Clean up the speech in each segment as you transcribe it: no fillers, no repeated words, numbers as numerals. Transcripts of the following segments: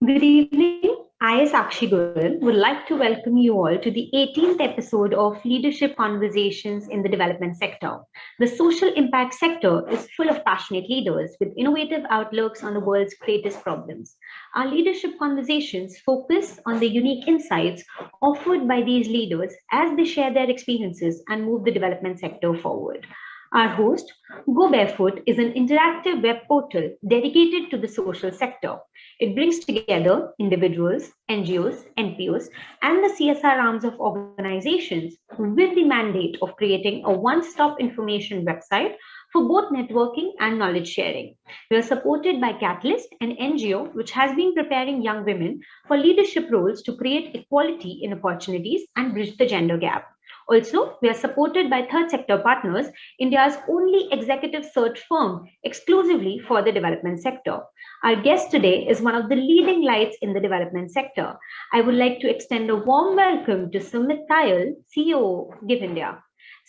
Good evening. I, Sakshi Goyal, would like to welcome you all to the 18th episode of Leadership Conversations in the Development Sector. The social impact sector is full of passionate leaders with innovative outlooks on the world's greatest problems. Our leadership conversations focus on the unique insights offered by these leaders as they share their experiences and move the development sector forward. Our host, Go Barefoot, is an interactive web portal dedicated to the social sector. It brings together individuals, NGOs, NPOs, and the CSR arms of organizations with the mandate of creating a one stop information website for both networking and knowledge sharing. We are supported by Catalyst, an NGO which has been preparing young women for leadership roles to create equality in opportunities and bridge the gender gap. Also, we are supported by third sector partners, India's only executive search firm exclusively for the development sector. Our guest today is one of the leading lights in the development sector. I would like to extend a warm welcome to Sumit Tayal, CEO of Give India.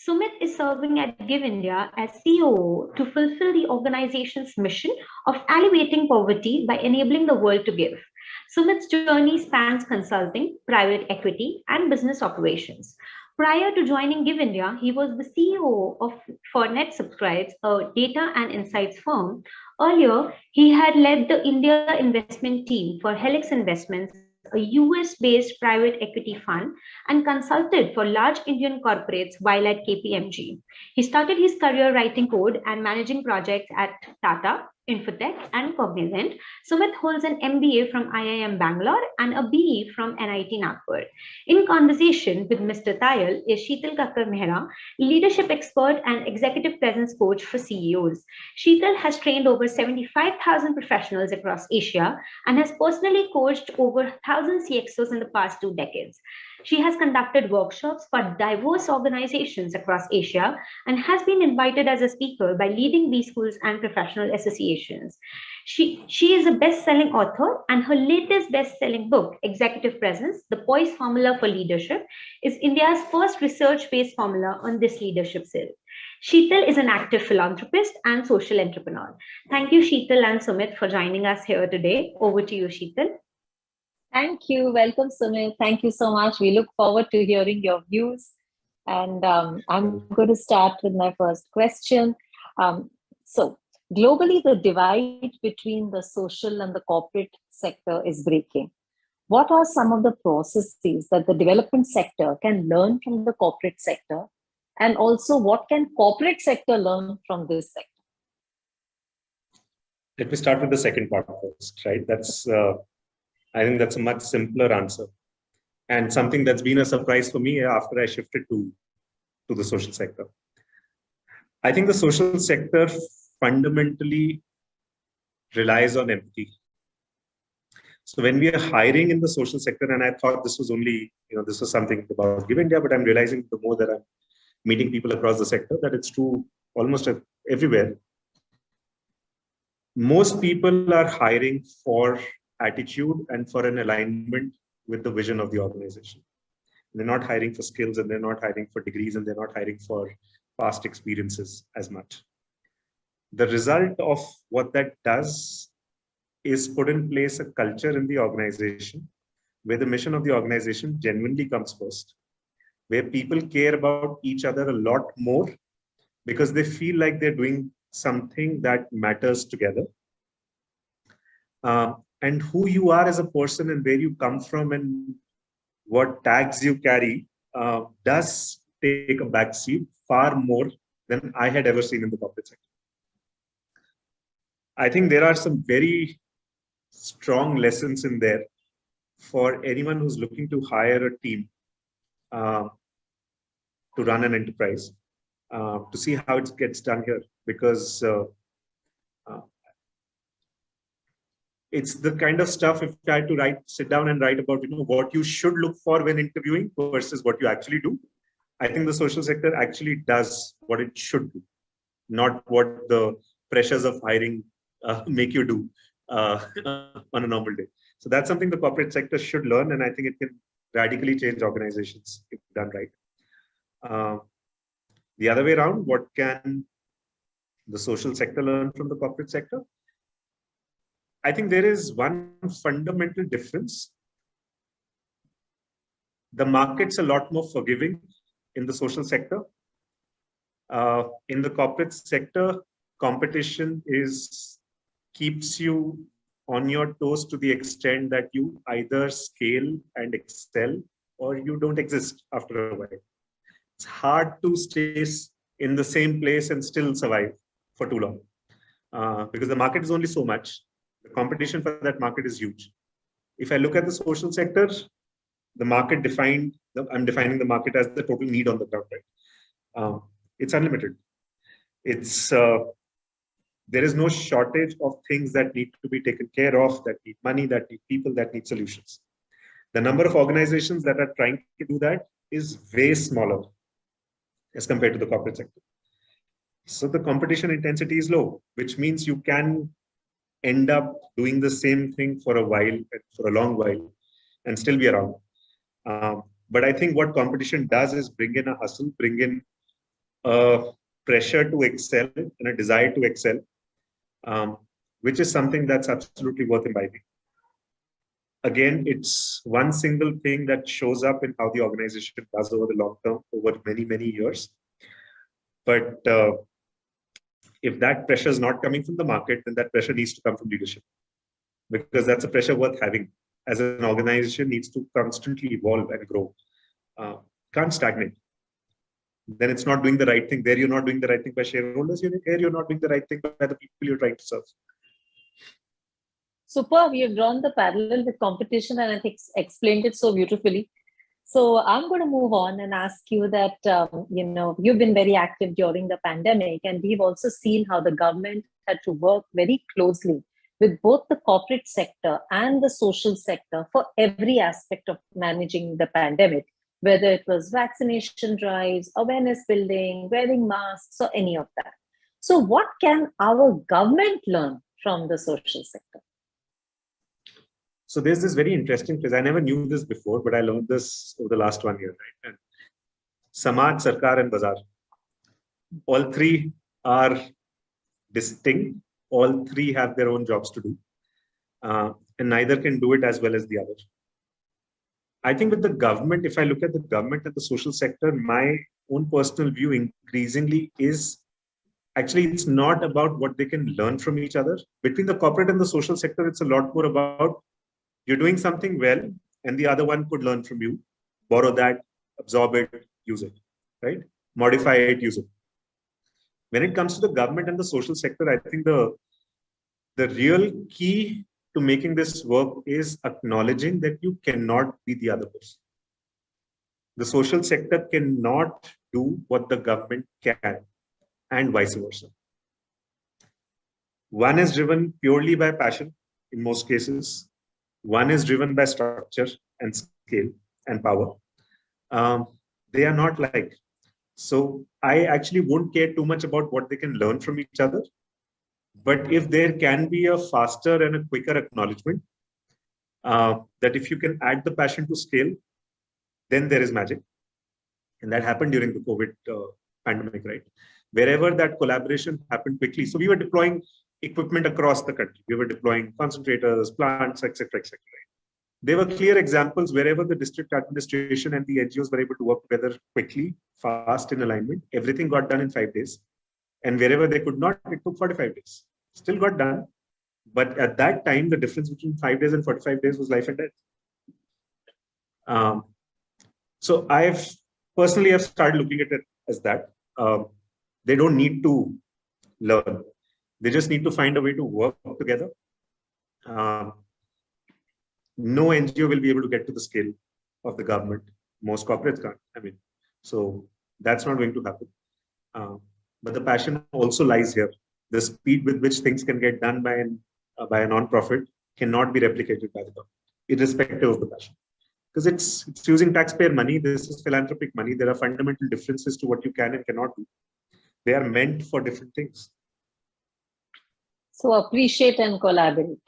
Sumit is serving at Give India as COO to fulfill the organization's mission of alleviating poverty by enabling the world to give. Sumit's journey spans consulting, private equity, and business operations. Prior to joining Give India, he was the CEO of Fornet Subscribes, a data and insights firm. Earlier, he had led the India investment team for Helix Investments, a US-based private equity fund, and consulted for large Indian corporates while at KPMG. He started his career writing code and managing projects at Tata, Infotech, and Cognizant. Sumit holds an MBA from IIM Bangalore and a BE from NIT Nagpur. In conversation with Mr. Tayal is Shital Kakkar Mehra, leadership expert and executive presence coach for CEOs. Shital has trained over 75,000 professionals across Asia and has personally coached over 1,000 CXOs in the past 2 decades. She has conducted workshops for diverse organizations across Asia and has been invited as a speaker by leading B schools and professional associations. She is a best selling author, and her latest best selling book, Executive Presence: The Poise Formula for Leadership, is India's first research based formula on this leadership skill. Sheetal is an active philanthropist and social entrepreneur. Thank you, Sheetal and Sumit, for joining us here today. Over to you, Sheetal. Thank you. Welcome, Sumit. Thank you so much. We look forward to hearing your views. And I'm going to start with my first question. So, globally, the divide between the social and the corporate sector is breaking. What are some of the processes that the development sector can learn from the corporate sector? And also, what can corporate sector learn from this sector? Let me start with the second part first, right? I think that's a much simpler answer, and something that's been a surprise for me after I shifted to the social sector. I think the social sector fundamentally relies on empathy. So when we are hiring in the social sector, and I thought this was only, this was something about Give India, but I'm realizing the more that I'm meeting people across the sector, that it's true almost everywhere. Most people are hiring for attitude and for an alignment with the vision of the organization. They're not hiring for skills, and they're not hiring for degrees, and they're not hiring for past experiences as much. The result of what that does is put in place a culture in the organization where the mission of the organization genuinely comes first, where people care about each other a lot more because they feel like they're doing something that matters together. And who you are as a person and where you come from and what tags you carry does take a backseat far more than I had ever seen in the corporate sector. I think there are some very strong lessons in there for anyone who's looking to hire a team to run an enterprise, to see how it gets done here, because it's the kind of stuff, if I had to sit down and write about, what you should look for when interviewing versus what you actually do. I think the social sector actually does what it should do, not what the pressures of hiring make you do on a normal day. So that's something the corporate sector should learn, and I think it can radically change organizations if done right. The other way around, what can the social sector learn from the corporate sector? I think there is one fundamental difference. The market's a lot more forgiving in the social sector. In the corporate sector, competition keeps you on your toes to the extent that you either scale and excel or you don't exist after a while. It's hard to stay in the same place and still survive for too long because the market is only so much. The competition for that market is huge. If I look at the social sector, the market I'm defining the market as the total need on the ground, right? It's unlimited. There is no shortage of things that need to be taken care of, that need money, that need people, that need solutions. The number of organizations that are trying to do that is way smaller as compared to the corporate sector. So the competition intensity is low, which means you can end up doing the same thing for a while, for a long while, and still be around. But I think what competition does is bring in a hustle, bring in a pressure to excel and a desire to excel, which is something that's absolutely worth imbibing. Again, it's one single thing that shows up in how the organization does over the long term, over many, many years. But if that pressure is not coming from the market, then that pressure needs to come from leadership, because that's a pressure worth having. As an organization needs to constantly evolve and grow. Can't stagnate. Then it's not doing the right thing. There you're not doing the right thing by shareholders. Here you're not doing the right thing by the people you're trying to serve. Superb. You've drawn the parallel with competition and I think explained it so beautifully. So I'm going to move on and ask you that, you've been very active during the pandemic, and we've also seen how the government had to work very closely with both the corporate sector and the social sector for every aspect of managing the pandemic, whether it was vaccination drives, awareness building, wearing masks, or any of that. So what can our government learn from the social sector? So there's this very interesting place. I never knew this before, but I learned this over the last 1 year. Right? And Samaj, Sarkar, and Bazaar. All three are distinct. All three have their own jobs to do. And neither can do it as well as the other. I think with the government, if I look at the government and the social sector, my own personal view increasingly is actually it's not about what they can learn from each other. Between the corporate and the social sector, it's a lot more about you're doing something well and the other one could learn from you, borrow that, absorb it, use it, right? Modify it, use it. When it comes to the government and the social sector, I think the real key to making this work is acknowledging that you cannot be the other person. The social sector cannot do what the government can, and vice versa. One is driven purely by passion in most cases. One is driven by structure and scale and power. They are not like. So I actually won't care too much about what they can learn from each other. But if there can be a faster and a quicker acknowledgement that if you can add the passion to scale, then there is magic. And that happened during the COVID pandemic, right? Wherever that collaboration happened quickly. So we were deploying equipment across the country. We were deploying concentrators, plants, etc., etc. There were clear examples wherever the district administration and the NGOs were able to work together quickly, fast in alignment. Everything got done in 5 days. And wherever they could not, it took 45 days. Still got done. But at that time, the difference between 5 days and 45 days was life and death. So I've personally have started looking at it as that. They don't need to learn. They just need to find a way to work together. No NGO will be able to get to the scale of the government. Most corporates can't. So that's not going to happen. But the passion also lies here. The speed with which things can get done by a non-profit cannot be replicated by the government, irrespective of the passion. Because it's using taxpayer money. This is philanthropic money. There are fundamental differences to what you can and cannot do. They are meant for different things. So appreciate and collaborate.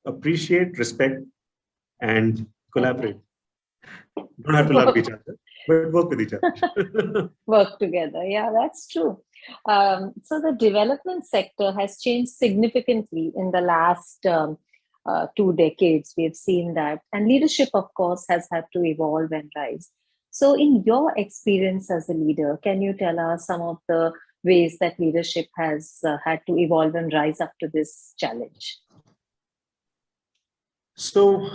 Appreciate, respect, and collaborate. You don't have to love each other, but work with each other. Work together. Yeah, that's true. So the development sector has changed significantly in the last 2 decades. We have seen that. And leadership, of course, has had to evolve and rise. So in your experience as a leader, can you tell us some of the ways that leadership has had to evolve and rise up to this challenge? So,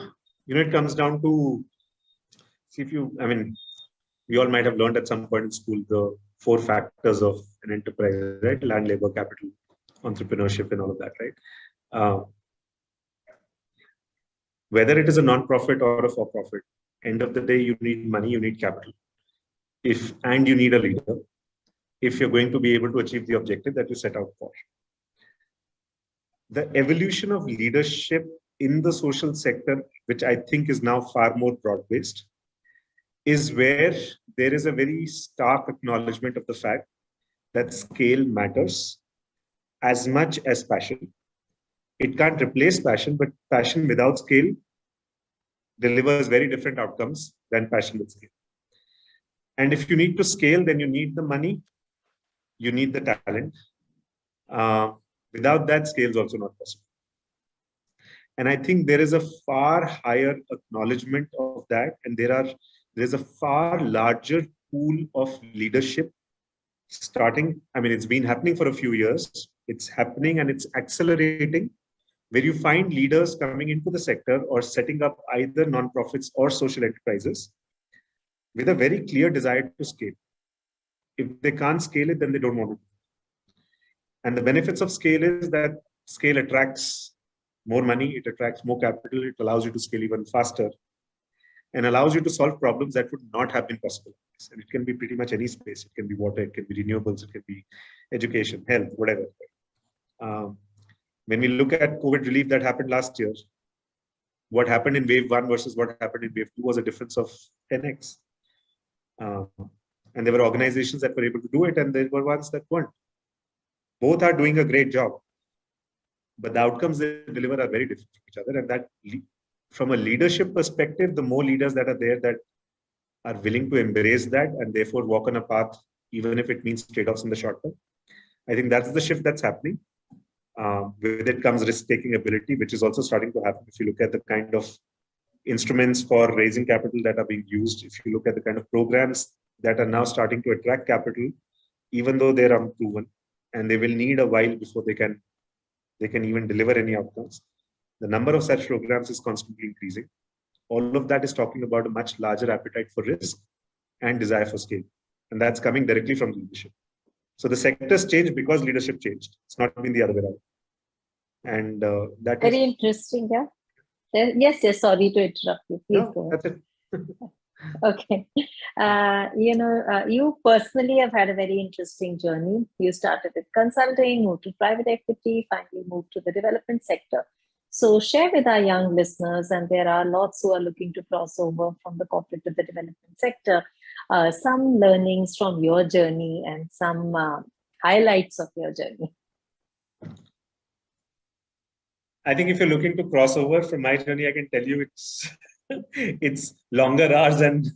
it comes down to, see if you, we all might have learned at some point in school the 4 factors of an enterprise, right? Land, labor, capital, entrepreneurship, and all of that, right? Whether it is a non-profit or a for-profit, end of the day, you need money, you need capital, and you need a leader if you're going to be able to achieve the objective that you set out for. The evolution of leadership in the social sector, which I think is now far more broad-based, is where there is a very stark acknowledgement of the fact that scale matters as much as passion. It can't replace passion, but passion without scale delivers very different outcomes than passion with scale. And if you need to scale, then you need the money, you need the talent. Without that, scale is also not possible. And I think there is a far higher acknowledgement of that, and there's a far larger pool of leadership starting. It's been happening for a few years. It's happening and it's accelerating, where you find leaders coming into the sector or setting up either non-profits or social enterprises with a very clear desire to scale. If they can't scale it, then they don't want to. And the benefits of scale is that scale attracts more money, it attracts more capital, it allows you to scale even faster, and allows you to solve problems that would not have been possible. And it can be pretty much any space. It can be water, it can be renewables, it can be education, health, whatever. When we look at COVID relief that happened last year, what happened in wave 1 versus what happened in wave 2 was a difference of 10x. And there were organizations that were able to do it, and there were ones that weren't. Both are doing a great job, but the outcomes they deliver are very different from each other. And that, from a leadership perspective, the more leaders that are there that are willing to embrace that and therefore walk on a path, even if it means trade-offs in the short term, I think that's the shift that's happening. With it comes risk-taking ability, which is also starting to happen. If you look at the kind of instruments for raising capital that are being used, if you look at the kind of programs that are now starting to attract capital, even though they're unproven, and they will need a while before they can even deliver any outcomes. The number of such programs is constantly increasing. All of that is talking about a much larger appetite for risk and desire for scale. And that's coming directly from leadership. So the sector's changed because leadership changed. It's not been the other way around. And that very interesting, yeah. Yes, sorry to interrupt you. Please go ahead. That's it. Okay. You personally have had a very interesting journey. You started with consulting, moved to private equity, finally moved to the development sector. So share with our young listeners, and there are lots who are looking to cross over from the corporate to the development sector, some learnings from your journey and some highlights of your journey. I think if you're looking to cross over from my journey, I can tell you it's longer hours and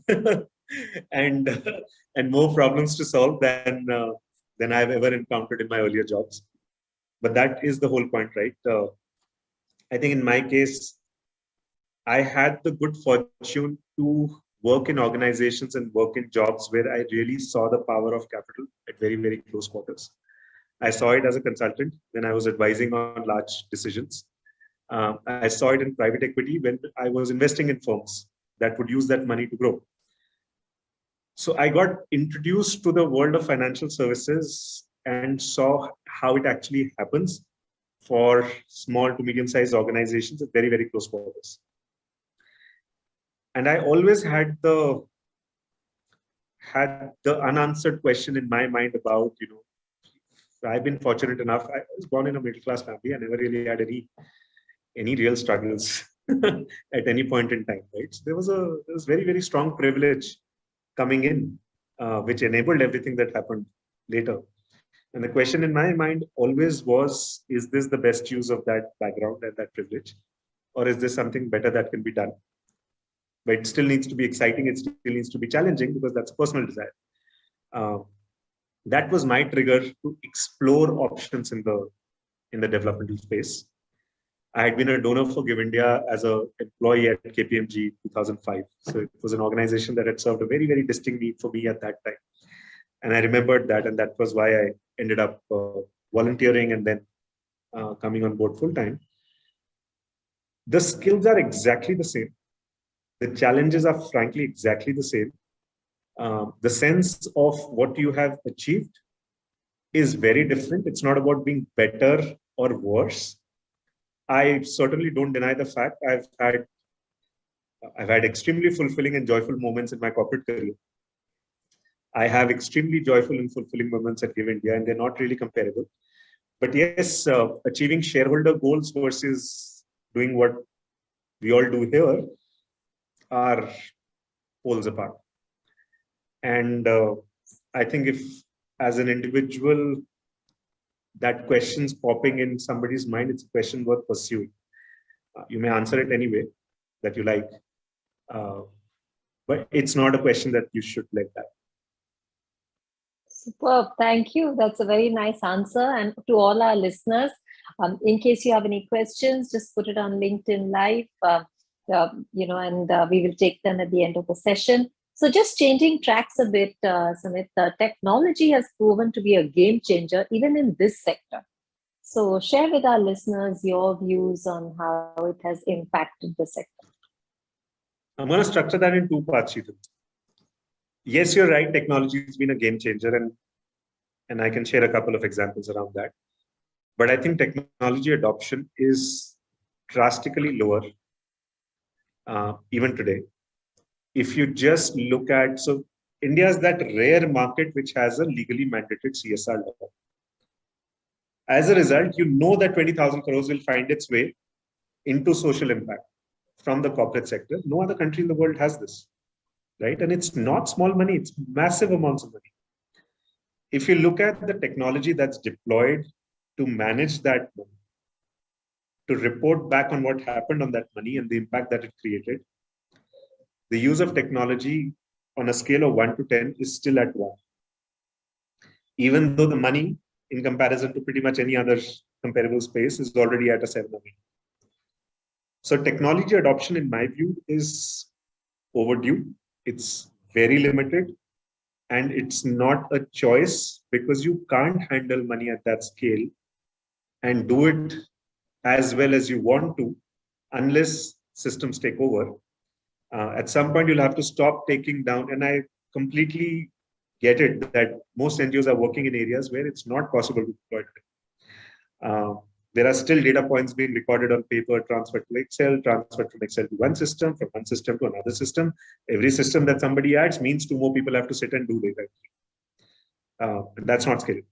and more problems to solve than I've ever encountered in my earlier jobs. But that is the whole point, right? I think in my case, I had the good fortune to work in organizations and work in jobs where I really saw the power of capital at very, very close quarters. I saw it as a consultant when I was advising on large decisions. I saw it in private equity when I was investing in firms that would use that money to grow. So I got introduced to the world of financial services and saw how it actually happens for small to medium-sized organizations at very, very close quarters. And I always had the unanswered question in my mind about, I've been fortunate enough. I was born in a middle-class family. I never really had any real struggles at any point in time, right? So there was very, very strong privilege coming in, which enabled everything that happened later. And the question in my mind always was, is this the best use of that background and that privilege? Or is there something better that can be done? But it still needs to be exciting. It still needs to be challenging because that's a personal desire. That was my trigger to explore options in the developmental space. I had been a donor for Give India as an employee at KPMG 2005. So it was an organization that had served a very, very distinct need for me at that time. And I remembered that, and that was why I ended up volunteering and then coming on board full time. The skills are exactly the same. The challenges are frankly exactly the same. The sense of what you have achieved is very different. It's not about being better or worse. I certainly don't deny the fact I've had extremely fulfilling and joyful moments in my corporate career. I have extremely joyful and fulfilling moments at Give India, and they're not really comparable. But yes, achieving shareholder goals versus doing what we all do here are poles apart. And I think if, as an individual, that question's popping in somebody's mind, it's a question worth pursuing. You may answer it anyway that you like, but it's not a question that you should let that. Superb. Thank you. That's a very nice answer. And to all our listeners, in case you have any questions, just put it on LinkedIn Live, and we will take them at the end of the session. So just changing tracks a bit, Sumit, technology has proven to be a game changer even in this sector. So share with our listeners your views on how it has impacted the sector. I'm going to structure that in two parts, Shital. Yes, you're right. Technology has been a game changer, and I can share a couple of examples around that. But I think technology adoption is drastically lower even today. If you just look at, so India is that rare market which has a legally mandated CSR law. As a result, you know that 20,000 crores will find its way into social impact from the corporate sector. No other country in the world has this, right? And it's not small money, it's massive amounts of money. If you look at the technology that's deployed to manage that money, to report back on what happened on that money and the impact that it created, the use of technology on a scale of 1 to 10 is still at 1. Even though the money, in comparison to pretty much any other comparable space, is already at a 7 or 8. So technology adoption, in my view, is overdue. It's very limited. And it's not a choice because you can't handle money at that scale and do it as well as you want to unless systems take over. At some point, you'll have to stop taking down. And I completely get it that most NGOs are working in areas where it's not possible to deploy it. There are still data points being recorded on paper, transferred to Excel, transferred from Excel to one system, from one system to another system. Every system that somebody adds means 2 more people have to sit and do data entry. That's not scalable,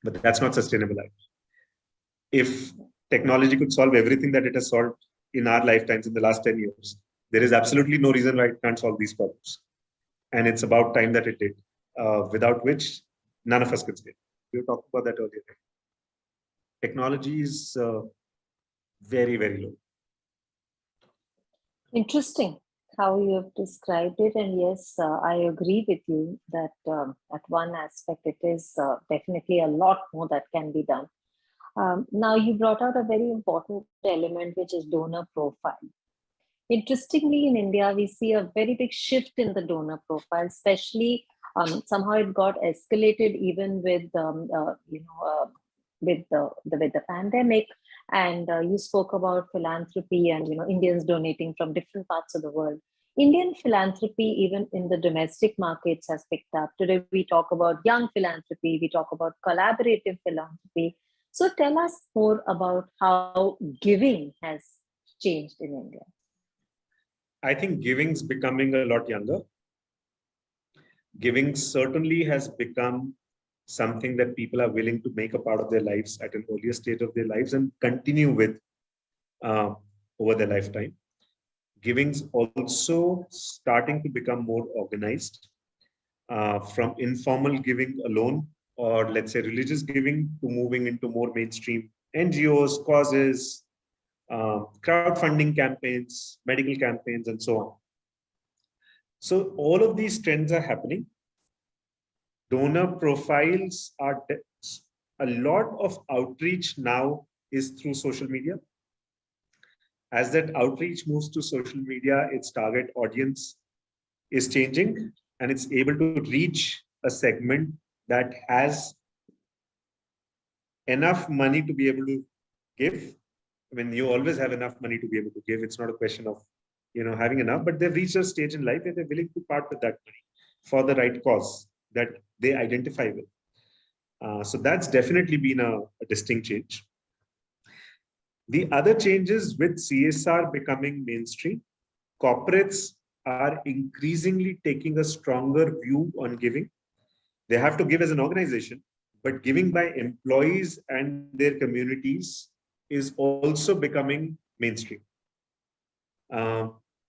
but that's not sustainable either. If technology could solve everything that it has solved in our lifetimes in the last 10 years, there is absolutely no reason why it can't solve these problems. And it's about time that it did, without which none of us can scale. We were talking about that earlier. Technology is very, very low. Interesting how you have described it. And yes, I agree with you that at one aspect, it is definitely a lot more that can be done. Now, you brought out a very important element, which is donor profile. Interestingly, in India, we see a very big shift in the donor profile, especially somehow it got escalated even with the pandemic. And you spoke about philanthropy and Indians donating from different parts of the world. Indian philanthropy, even in the domestic markets, has picked up. Today, we talk about young philanthropy, we talk about collaborative philanthropy. So tell us more about how giving has changed in India. I think giving's becoming a lot younger. Giving certainly has become something that people are willing to make a part of their lives at an earlier stage of their lives and continue with over their lifetime. Giving's also starting to become more organized, from informal giving alone, or let's say religious giving, to moving into more mainstream NGOs, causes, crowdfunding campaigns, medical campaigns, and so on. So all of these trends are happening. Donor profiles are a lot of outreach now is through social media. As that outreach moves to social media, its target audience is changing and it's able to reach a segment that has enough money to be able to give. I mean, you always have enough money to be able to give. It's not a question of, having enough, but they've reached a stage in life where they're willing to part with that money for the right cause that they identify with. So that's definitely been a distinct change. The other changes with CSR becoming mainstream, corporates are increasingly taking a stronger view on giving. They have to give as an organization, but giving by employees and their communities is also becoming mainstream.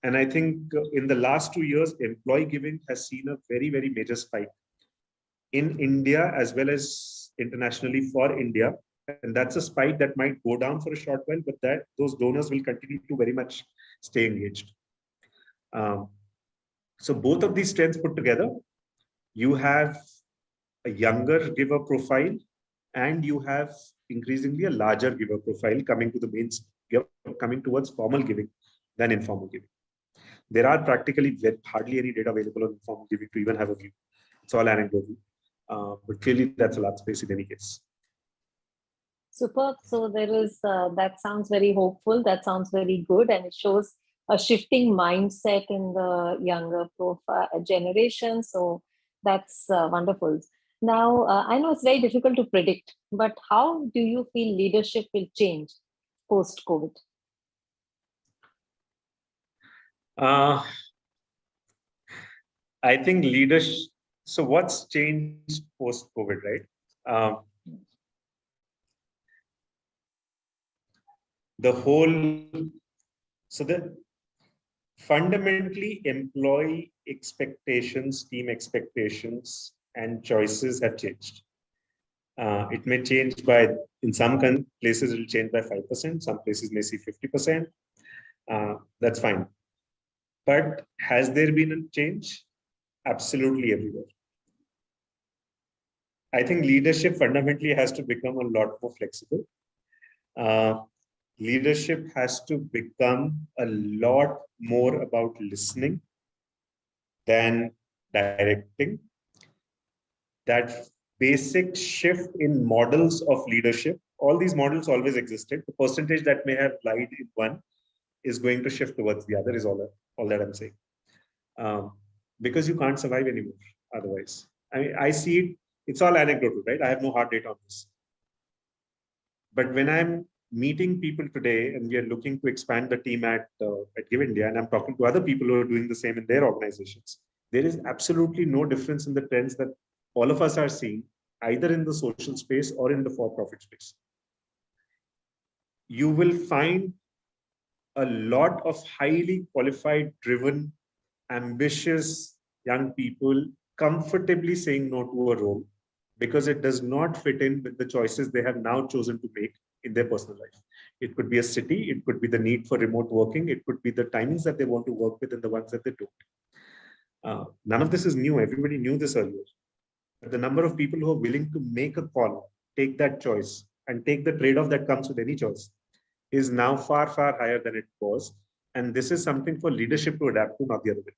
And I think in the last 2 years, employee giving has seen a very, very major spike in India as well as internationally for India. And that's a spike that might go down for a short while, but that those donors will continue to very much stay engaged. So both of these trends put together, you have a younger giver profile and you have increasingly a larger giver profile coming to the coming towards formal giving than informal giving. There are practically hardly any data available on informal giving to even have a view. It's all anecdotal. But clearly that's a large space in any case. Superb. So there is, that sounds very hopeful. That sounds very good. And it shows a shifting mindset in the younger profile generation. So that's wonderful. Now, I know it's very difficult to predict, but how do you feel leadership will change post-COVID? I think leadership. So what's changed post-COVID, right? The fundamentally employee expectations, team expectations, and choices have changed. It may change in some places, it will change by 5%. Some places may see 50%. That's fine. But has there been a change? Absolutely everywhere. I think leadership fundamentally has to become a lot more flexible. Leadership has to become a lot more about listening than directing. That basic shift in models of leadership, all these models always existed. The percentage that may have lied in one is going to shift towards the other, is all that I'm saying. Because you can't survive anymore otherwise. I see it, it's all anecdotal, right? I have no hard data on this. But when I'm meeting people today and we are looking to expand the team at Give India, and I'm talking to other people who are doing the same in their organizations, there is absolutely no difference in the trends that all of us are seeing, either in the social space or in the for-profit space. You will find a lot of highly qualified, driven, ambitious young people comfortably saying no to a role because it does not fit in with the choices they have now chosen to make in their personal life. It could be a city, it could be the need for remote working, it could be the timings that they want to work with and the ones that they don't. None of this is new. Everybody knew this earlier. But the number of people who are willing to make a call, take that choice, and take the trade-off that comes with any choice is now far, far higher than it was. And this is something for leadership to adapt to, not the other way.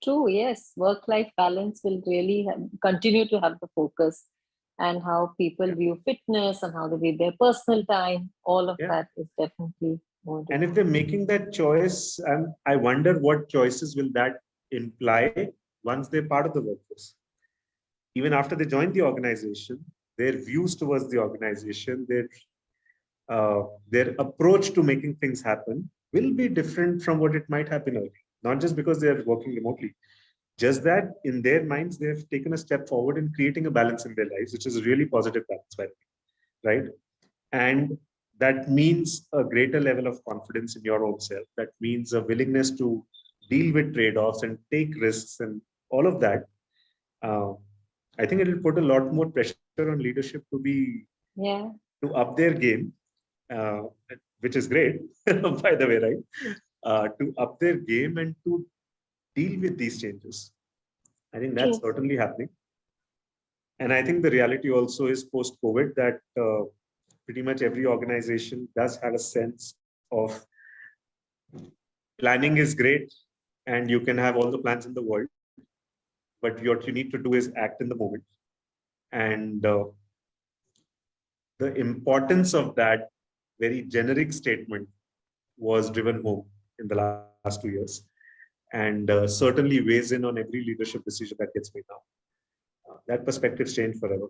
True, yes. Work-life balance will really continue to have the focus, and how people view fitness and how they view their personal time. All of that is definitely more. And if they're making that choice, and I wonder what choices will that imply once they're part of the workforce. Even after they join the organization, their views towards the organization, their approach to making things happen will be different from what it might happen early. Not just because they're working remotely, just that in their minds, they have taken a step forward in creating a balance in their lives, which is a really positive balance, by the way, right? And that means a greater level of confidence in your own self. That means a willingness to deal with trade-offs and take risks and all of that. I think it will put a lot more pressure on leadership to up their game, which is great, by the way, right? To up their game and to deal with these changes. I think that's certainly happening. And I think the reality also is post-COVID that pretty much every organization does have a sense of planning is great and you can have all the plans in the world, but what you need to do is act in the moment. And the importance of that very generic statement was driven home in the last 2 years, and certainly weighs in on every leadership decision that gets made now. That perspective changed forever.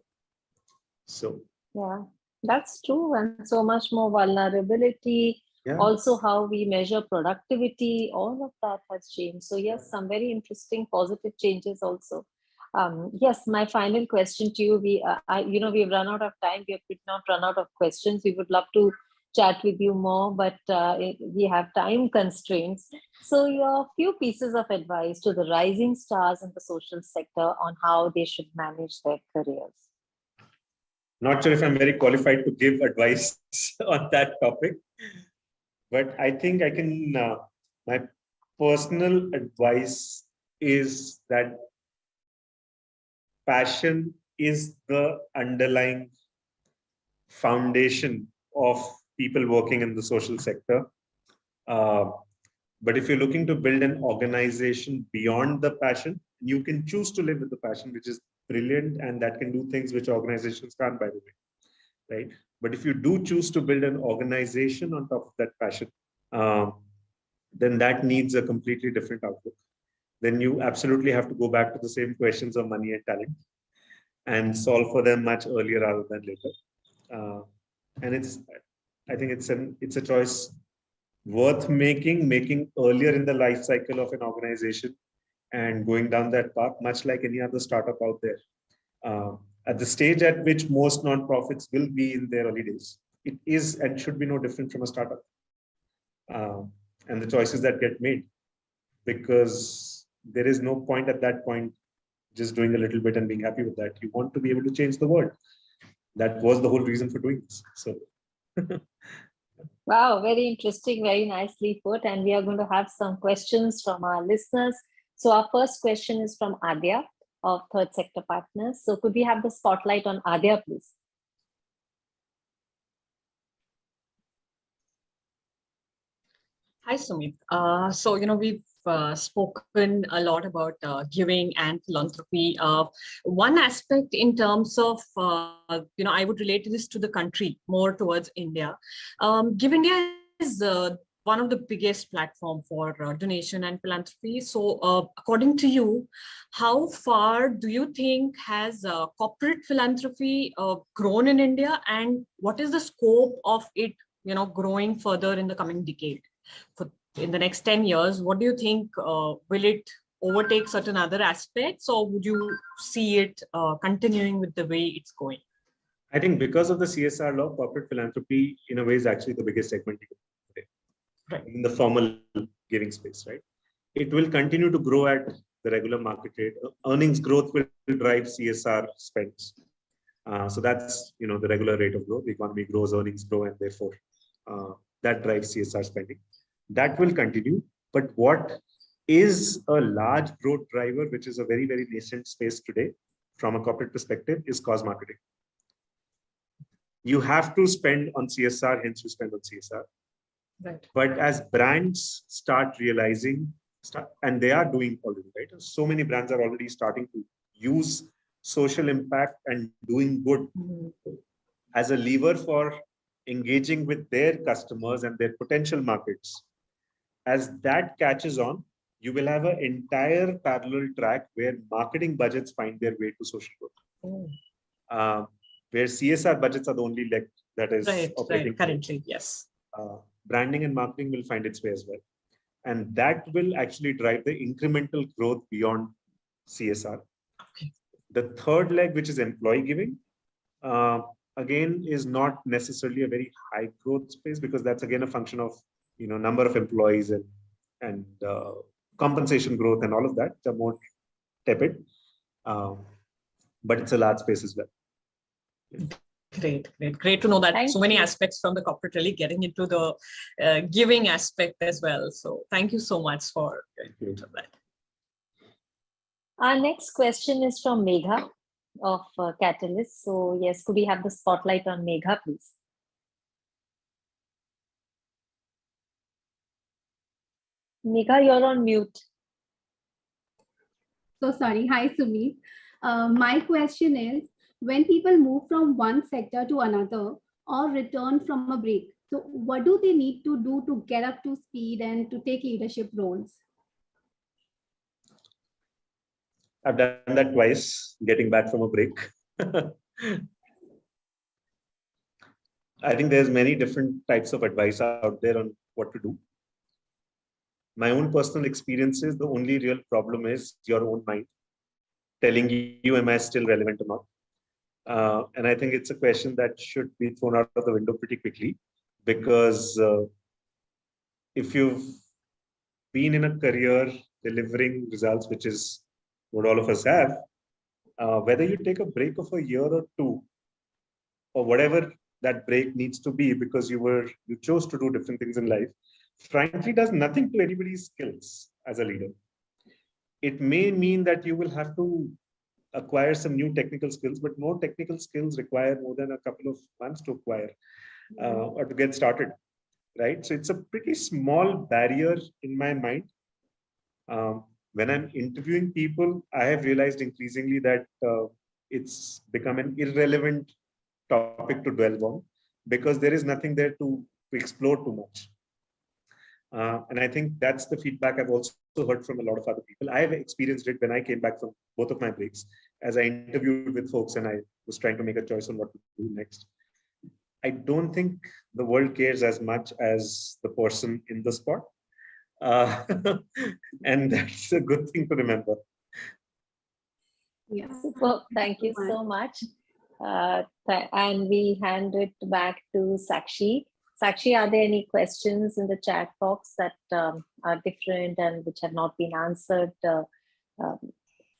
So yeah, that's true. And so much more vulnerability. yeah. Also, how we measure productivity, all of that has changed. So yes, some very interesting positive changes also. Yes, my final question to you. We've run out of time. We have not run out of questions. We would love to chat with you more, but we have time constraints. So your few pieces of advice to the rising stars in the social sector on how they should manage their careers. Not sure if I'm very qualified to give advice on that topic, but I think I can. My personal advice is that passion is the underlying foundation of people working in the social sector. But if you're looking to build an organization beyond the passion, you can choose to live with the passion, which is brilliant, and that can do things which organizations can't, by the way, right? But if you do choose to build an organization on top of that passion, then that needs a completely different outlook. Then you absolutely have to go back to the same questions of money and talent and solve for them much earlier rather than later. And I think it's a choice worth making earlier in the life cycle of an organization and going down that path, much like any other startup out there. At the stage at which most nonprofits will be in their early days, it is and should be no different from a startup. And the choices that get made, because there is no point at that point just doing a little bit and being happy with that. You want to be able to change the world. That was the whole reason for doing this. So. Wow, very interesting, very nicely put. And we are going to have some questions from our listeners. So our first question is from Adya of Third Sector Partners. So could we have the spotlight on Adya, please? Hi, Sumit. We've spoken a lot about giving and philanthropy. One aspect in terms of, I would relate this to the country more towards India. Give India is one of the biggest platform for donation and philanthropy. So according to you, how far do you think has corporate philanthropy grown in India, and what is the scope of it, growing further in the coming decade? In the next 10 years, what do you think? Will it overtake certain other aspects, or would you see it continuing with the way it's going? I think because of the CSR law, corporate philanthropy in a way is actually the biggest segment today, right, in the formal giving space, right? It will continue to grow at the regular market rate. Earnings growth will drive CSR spends. So that's, the regular rate of growth. The economy grows, earnings grow, and therefore that drives CSR spending. That will continue. But what is a large growth driver, which is a very, very nascent space today from a corporate perspective, is cause marketing. You have to spend on CSR, hence you spend on CSR. Right. But as brands start realizing, and they are doing already, right? So many brands are already starting to use social impact and doing good as a lever for engaging with their customers and their potential markets. As that catches on, you will have an entire parallel track where marketing budgets find their way to social good. Where CSR budgets are the only leg that is operating currently, yes. Branding and marketing will find its way as well. And that will actually drive the incremental growth beyond CSR. Okay. The third leg, which is employee giving, again, is not necessarily a very high growth space, because that's again a function of number of employees and compensation growth and all of that. They're more tepid, but it's a large space as well. Great to know that so many aspects from the corporate really getting into the giving aspect as well. So thank you so much for that. Our next question is from Megha of Catalyst. So yes, could we have the spotlight on Megha, please? Megha, you're on mute. So sorry. Hi, Sumit. My question is, when people move from one sector to another or return from a break, so what do they need to do to get up to speed and to take leadership roles? I've done that twice, getting back from a break. I think there's many different types of advice out there on what to do. My own personal experiences, the only real problem is your own mind telling you, am I still relevant or not? And I think it's a question that should be thrown out of the window pretty quickly, because if you've been in a career delivering results, which is what all of us have, whether you take a break of a year or two, or whatever that break needs to be, because you chose to do different things in life, frankly, does nothing to anybody's skills as a leader. It may mean that you will have to acquire some new technical skills, but more technical skills require more than a couple of months to acquire or to get started, right? So it's a pretty small barrier in my mind. When I'm interviewing people, I have realized increasingly that it's become an irrelevant topic to dwell on, because there is nothing there to explore too much. And I think that's the feedback I've also heard from a lot of other people. I have experienced it when I came back from both of my breaks, as I interviewed with folks and I was trying to make a choice on what to do next. I don't think the world cares as much as the person in the spot. And that's a good thing to remember. Yeah. Super. Thank you so much. And we hand it back to Sakshi. Sakshi, are there any questions in the chat box that are different and which have not been answered?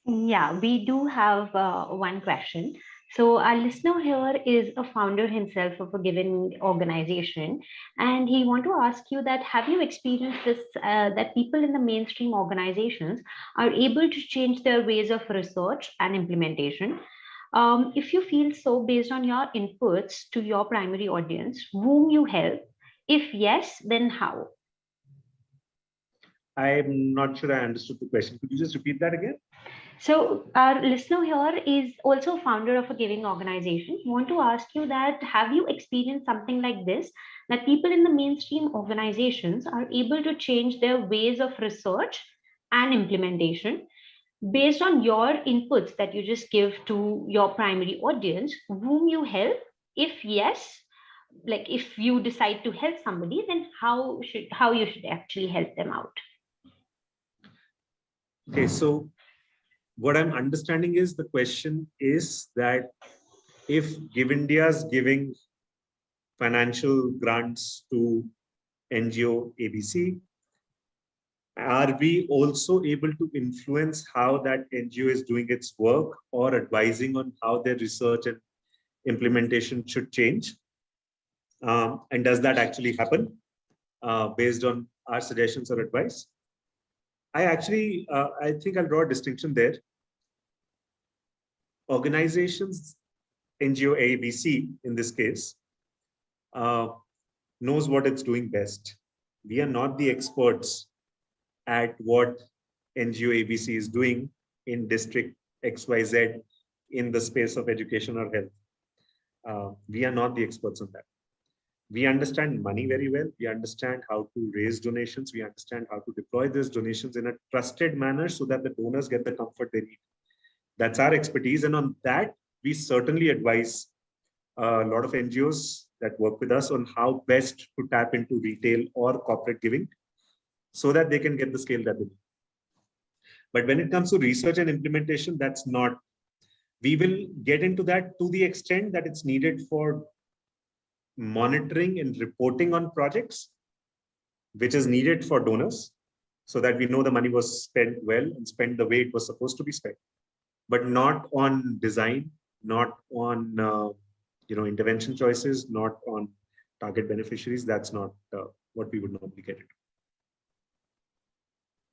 Yeah, we do have one question. So our listener here is a founder himself of a given organization, and he want to ask you that have you experienced this, that people in the mainstream organizations are able to change their ways of research and implementation? If you feel so, based on your inputs to your primary audience, whom you help? If yes, then how? I'm not sure I understood the question. Could you just repeat that again? So our listener here is also founder of a giving organization. We want to ask you that have you experienced something like this, that people in the mainstream organizations are able to change their ways of research and implementation based on your inputs that you just give to your primary audience, whom you help? If yes, like if you decide to help somebody, then how you should actually help them out? Okay, so what I'm understanding is the question is that if Give India is giving financial grants to NGO ABC, are we also able to influence how that NGO is doing its work or advising on how their research and implementation should change? And does that actually happen based on our suggestions or advice? I think I'll draw a distinction there. Organizations, NGO ABC in this case, knows what it's doing best. We are not the experts at what NGO ABC is doing in district XYZ in the space of education or health. We are not the experts on that. We understand money very well. We understand how to raise donations. We understand how to deploy those donations in a trusted manner so that the donors get the comfort they need. That's our expertise. And on that, we certainly advise a lot of NGOs that work with us on how best to tap into retail or corporate giving so that they can get the scale that they need. But when it comes to research and implementation, that's not. We will get into that to the extent that it's needed for monitoring and reporting on projects, which is needed for donors, so that we know the money was spent well and spent the way it was supposed to be spent, but not on design, not on intervention choices, not on target beneficiaries. That's not what we would normally get into.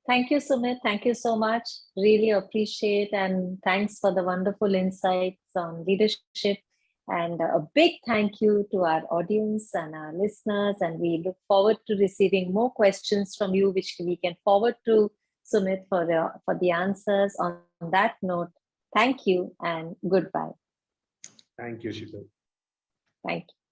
Thank you, Sumit. Thank you so much. Really appreciate, and thanks for the wonderful insights on leadership. And a big thank you to our audience and our listeners. And we look forward to receiving more questions from you, which we can forward to Sumit for the answers. On that note, thank you and goodbye. Thank you, Shital. Thank you.